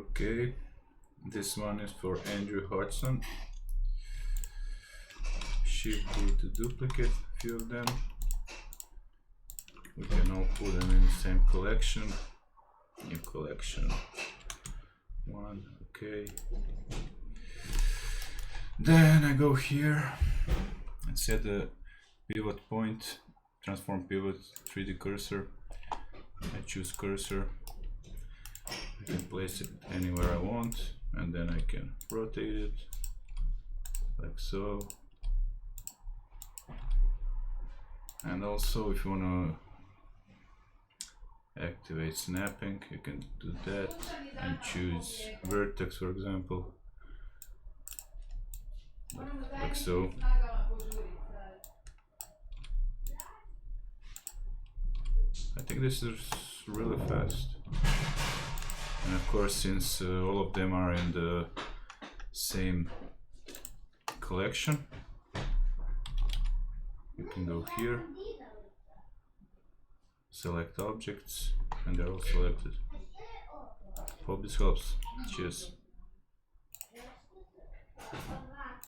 Okay, this one is for Andrew Hodgson. Shift D to duplicate a few of them. We can all put them in the same collection. New collection. One, okay. Then I go here and set the pivot point, transform pivot 3D cursor. I choose cursor. I can place it anywhere I want, and then I can rotate it like so. And also, if you want to activate snapping, you can do that and choose vertex, for example, like so. I think this is really fast. And of course, since all of them are in the same collection, you can go here, select objects, and they're all selected. Hope this helps. Cheers.